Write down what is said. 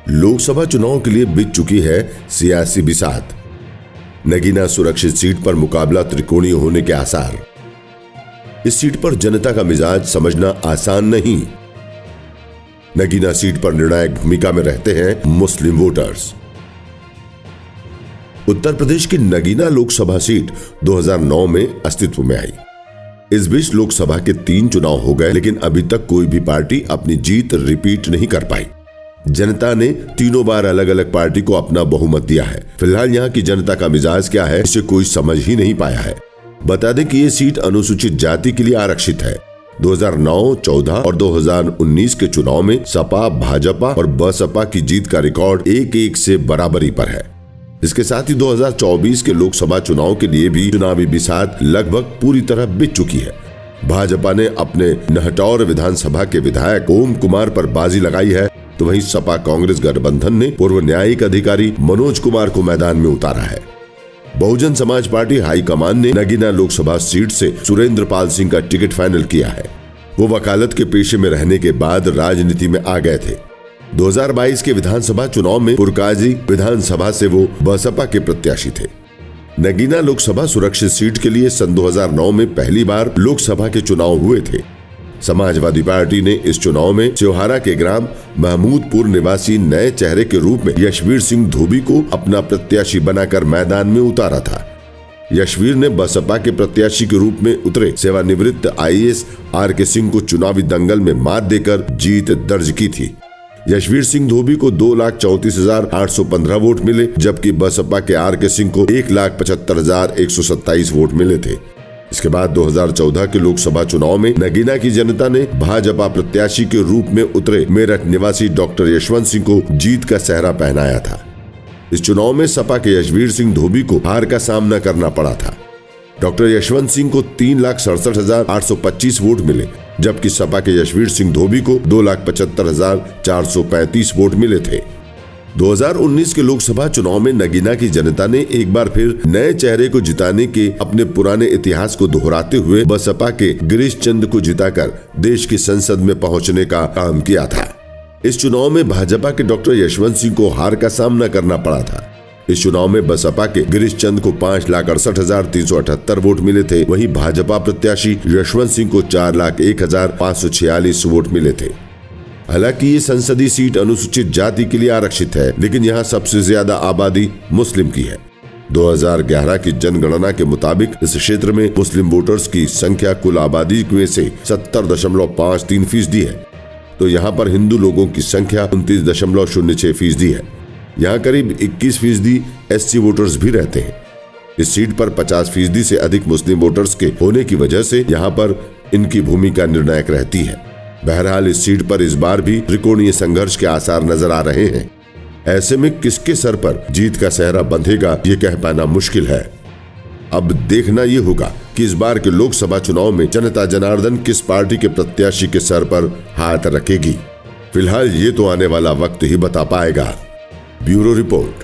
लोकसभा चुनाव के लिए बिक चुकी है सियासी बिसात। नगीना सुरक्षित सीट पर मुकाबला त्रिकोणीय होने के आसार। इस सीट पर जनता का मिजाज समझना आसान नहीं। नगीना सीट पर निर्णायक भूमिका में रहते हैं मुस्लिम वोटर्स। उत्तर प्रदेश की नगीना लोकसभा सीट 2009 में अस्तित्व में आई। इस बीच लोकसभा के 3 चुनाव हो गए, लेकिन अभी तक कोई भी पार्टी अपनी जीत रिपीट नहीं कर पाई। जनता ने तीनों बार अलग अलग पार्टी को अपना बहुमत दिया है। फिलहाल यहाँ की जनता का मिजाज क्या है, इसे कोई समझ ही नहीं पाया है। बता दें कि ये सीट अनुसूचित जाति के लिए आरक्षित है। 2009, 14 और 2019 के चुनाव में सपा, भाजपा और बसपा की जीत का रिकॉर्ड 1-1 से बराबरी पर है। इसके साथ ही 2024 के लोकसभा चुनाव के लिए भी चुनावी बिसात लगभग पूरी तरह बिक चुकी है। भाजपा ने अपने नहटौर विधानसभा के विधायक ओम कुमार पर बाजी लगाई है, तो वहीं सपा कांग्रेस गठबंधन ने पूर्व न्यायिक अधिकारी मनोज कुमार को मैदान में उतारा है। बहुजन समाज पार्टी हाईकमान ने नगीना लोकसभा सीट से सुरेंद्र पाल सिंह का टिकट फाइनल किया है। वो वकालत के पेशे में रहने के बाद राजनीति में आ गए थे। 2022 के विधानसभा चुनाव में पुरकाजी विधानसभा से वो बसपा के प्रत्याशी थे। नगीना लोकसभा सुरक्षित सीट के लिए सन 2009 में पहली बार लोकसभा के चुनाव हुए थे। समाजवादी पार्टी ने इस चुनाव में त्योहारा के ग्राम महमूदपुर निवासी नए चेहरे के रूप में यशवीर सिंह धोबी को अपना प्रत्याशी बनाकर मैदान में उतारा था। यशवीर ने बसपा के प्रत्याशी के रूप में उतरे सेवानिवृत्त IAS RK सिंह को चुनावी दंगल में मात देकर जीत दर्ज की थी। यशवीर सिंह धोबी को 2,34,815 वोट मिले, जबकि बसपा के RK सिंह को 1,75,127 वोट मिले थे। इसके बाद 2014 के लोकसभा चुनाव में नगीना की जनता ने भाजपा प्रत्याशी के रूप में उतरे मेरठ निवासी डॉक्टर यशवंत सिंह को जीत का सेहरा पहनाया था। इस चुनाव में सपा के यशवीर सिंह धोबी को हार का सामना करना पड़ा था। डॉक्टर यशवंत सिंह को 3,67,825 वोट मिले, जबकि सपा के यशवीर सिंह धोबी को 2,75,435 वोट मिले थे। 2019 के लोकसभा चुनाव में नगीना की जनता ने एक बार फिर नए चेहरे को जिताने के अपने पुराने इतिहास को दोहराते हुए बसपा के गिरीश चंद को जिताकर देश की संसद में पहुंचने का काम किया था। इस चुनाव में भाजपा के डॉक्टर यशवंत सिंह को हार का सामना करना पड़ा था। इस चुनाव में बसपा के गिरीश चंद को 5,68,378 वोट मिले थे, वहीं भाजपा प्रत्याशी यशवंत सिंह को 4,01,546 वोट मिले थे। हालांकि ये संसदीय सीट अनुसूचित जाति के लिए आरक्षित है, लेकिन यहाँ सबसे ज्यादा आबादी मुस्लिम की है। 2011 की जनगणना के मुताबिक इस क्षेत्र में मुस्लिम वोटर्स की संख्या कुल आबादी में से 70.53% है, तो यहाँ पर हिंदू लोगों की संख्या 29.06% है। यहाँ करीब 21% SC वोटर्स भी रहते हैं। इस सीट पर 50% से अधिक मुस्लिम वोटर्स के होने की वजह से यहाँ पर इनकी भूमिका निर्णायक रहती है। बहरहाल इस सीट पर इस बार भी त्रिकोणीय संघर्ष के आसार नजर आ रहे हैं। ऐसे में किसके सर पर जीत का सेहरा बंधेगा, ये कह पाना मुश्किल है। अब देखना ये होगा कि इस बार के लोकसभा चुनाव में जनता जनार्दन किस पार्टी के प्रत्याशी के सर पर हाथ रखेगी। फिलहाल ये तो आने वाला वक्त ही बता पाएगा। Bureau report.